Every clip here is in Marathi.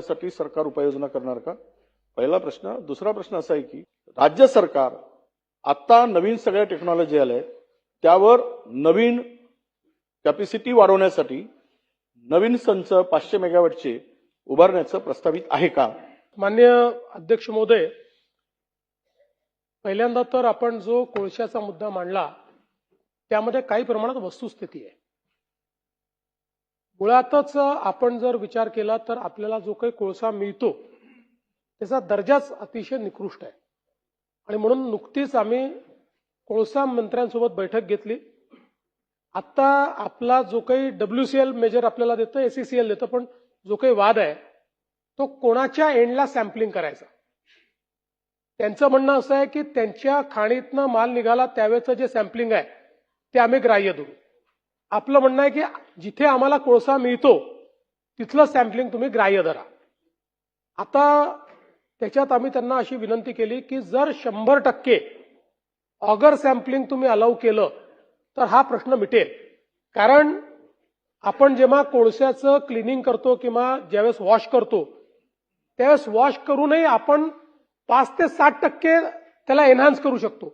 साठी सरकार उपाययोजना करणार का? पहिला प्रश्न. दुसरा प्रश्न असा आहे की राज्य सरकार आता नवीन सगळ्या टेक्नॉलॉजी आल्या त्यावर नवीन कॅपॅसिटी वाढवण्यासाठी नवीन संच 500 मेगावॅटचे उभारण्याचं प्रस्तावित आहे का? माननीय अध्यक्ष महोदय, पहिल्यांदा तर आपण जो कोळशाचा मुद्दा मांडला त्यामध्ये काही प्रमाणात वस्तुस्थिती आहे. मुळातच आपण जर विचार केला तर आपल्याला जो काही कोळसा मिळतो त्याचा दर्जाच अतिशय निकृष्ट आहे आणि म्हणून नुकतीच आम्ही कोळसा मंत्र्यांसोबत बैठक घेतली. आता आपला जो काही WCL मेजर आपल्याला देतं, SECL देतं, पण जो काही वाद आहे तो कोणाच्या एंडला सॅम्पलिंग करायचा. त्यांचं म्हणणं असं आहे की त्यांच्या खाणीतनं माल निघाला त्यावेळेचं जे सॅम्पलिंग आहे ते आम्ही ग्राह्य धरू. आपलं म्हणणं आहे की जिथे आम्हाला कोळसा मिळतो तिथलं सॅम्पलिंग तुम्ही ग्राह्य धरा. आता त्याच्यात आम्ही त्यांना अशी विनंती केली की जर 100% ऑगर सॅम्पलिंग तुम्ही अलाउ केलं तर हा प्रश्न मिटेल. कारण आपण जेव्हा कोळशाचं क्लिनिंग करतो किंवा ज्यावेळेस वॉश करतो त्यावेळेस वॉश करूनही आपण 5 ते 60% त्याला एनहान्स करू शकतो.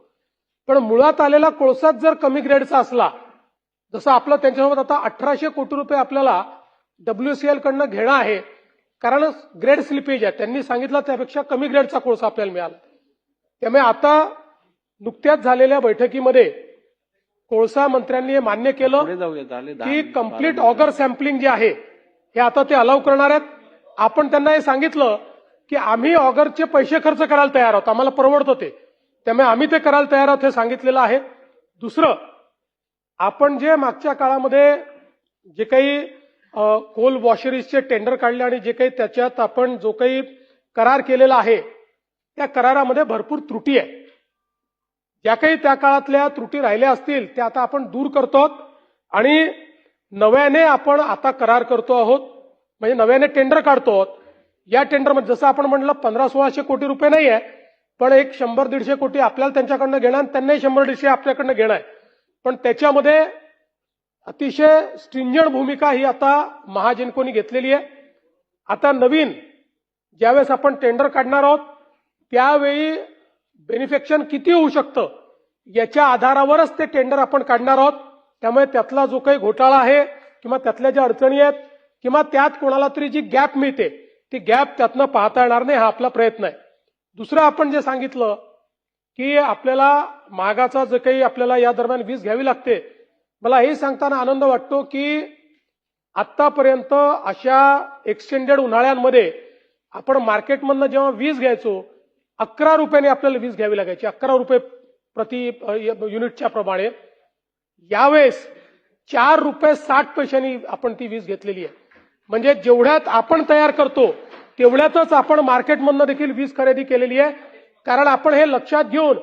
पण मुळात आलेला कोळसाच जर कमी ग्रेडचा असला, जसं आपलं त्यांच्यासोबत आता 1800 कोटी रुपये आपल्याला WCL कडनं घेणं आहे, कारण ग्रेड स्लिपेज आहे. त्यांनी सांगितलं त्यापेक्षा कमी ग्रेडचा कोळसा आपल्याला मिळाला. त्यामुळे आता नुकत्याच झालेल्या बैठकीमध्ये कोळसा मंत्र्यांनी हे मान्य केलं की कम्प्लीट ऑगर सॅम्पलिंग जे आहे हे आता ते अलाउ करणार आहेत. आपण त्यांना हे सांगितलं की आम्ही ऑगरचे पैसे खर्च करायला तयार आहोत, आम्हाला परवडतं ते, त्यामुळे आम्ही ते करायला तयार आहोत हे सांगितलेलं आहे. दुसरं, आपण जे मागच्या काळामध्ये जे काही कोल वॉशरीजचे टेंडर काढले आणि जे काही त्याच्यात आपण जो काही करार केलेला आहे त्या करारामध्ये भरपूर त्रुटी आहे. ज्या काही त्या काळातल्या त्रुटी राहिल्या असतील त्या आता आपण दूर करतो आहोत आणि नव्याने आपण आता करार करतो आहोत, म्हणजे नव्याने टेंडर काढतो आहोत. या टेंडरमध्ये जसं आपण म्हटलं 1500-1600 कोटी रुपये नाही आहे, पण एक 100-150 कोटी आपल्याला त्यांच्याकडनं घेणं आणि त्यांनाही 100-150 आपल्याकडनं घेणं आहे. पण त्याच्यामध्ये अतिशय स्ट्रिंजंट भूमिका ही आता महाजनकोनी घेतलेली आहे. आता नवीन ज्यावेळेस आपण टेंडर काढणार आहोत त्यावेळी बेनिफिक्शन किती होऊ शकतं याच्या आधारावरच ते टेंडर आपण काढणार आहोत. त्यामुळे त्यातला जो काही घोटाळा आहे किंवा त्यातल्या ज्या अडचणी आहेत किंवा त्यात कोणाला तरी जी गॅप मिळते ती गॅप त्यातनं पाहता येणार नाही, हा आपला प्रयत्न आहे. दुसरं, आपण जे सांगितलं की आपल्याला महागाचा जे काही आपल्याला या दरम्यान वीज घ्यावी लागते, मला हे सांगताना आनंद वाटतो की आतापर्यंत अशा एक्सटेंडेड उन्हाळ्यांमध्ये आपण मार्केटमधनं जेव्हा वीज घ्यायचो 11 रुपयाने आपल्याला वीज घ्यावी लागायची, 11 रुपये प्रति युनिटच्या प्रमाणे. यावेळेस 4 रुपये 60 पैशांनी आपण ती वीज घेतलेली आहे. म्हणजे जेवढ्यात आपण तयार करतो तेवढ्यातच आपण मार्केटमधनं देखील वीज खरेदी केलेली आहे. कारण आपण हे लक्षात घेऊन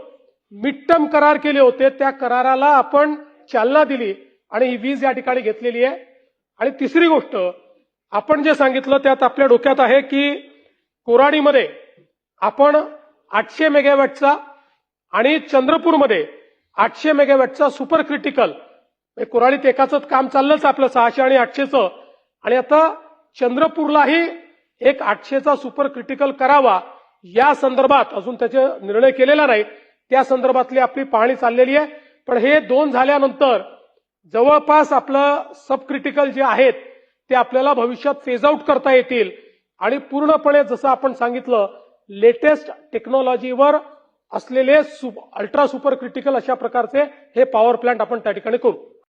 मिड टर्म करार केले होते, त्या कराराला आपण चालना दिली आणि ही वीज या ठिकाणी घेतलेली आहे. आणि तिसरी गोष्ट, आपण जे सांगितलं त्यात आपल्या डोक्यात आहे की कोराडीमध्ये आपण 800 मेगावॅटचा आणि चंद्रपूरमध्ये 800 मेगावॅटचा सुपर क्रिटिकल, कोराडीत एकाच काम चाललंच आपलं 600 आणि 800चं, आणि आता चंद्रपूरलाही एक 800चा सुपर क्रिटिकल करावा या संदर्भात अजून त्याचे निर्णय केलेला नाही. त्या संदर्भातली आपली पाहणी चाललेली आहे. पण हे 2 झाल्यानंतर जवळपास आपलं सब क्रिटिकल जे आहेत ते आपल्याला भविष्यात फेज आउट करता येतील आणि पूर्णपणे जसं आपण सांगितलं लेटेस्ट टेक्नॉलॉजीवर असलेले अल्ट्रा सुपर क्रिटिकल अशा प्रकारचे हे पॉवर प्लांट आपण त्या ठिकाणी करू.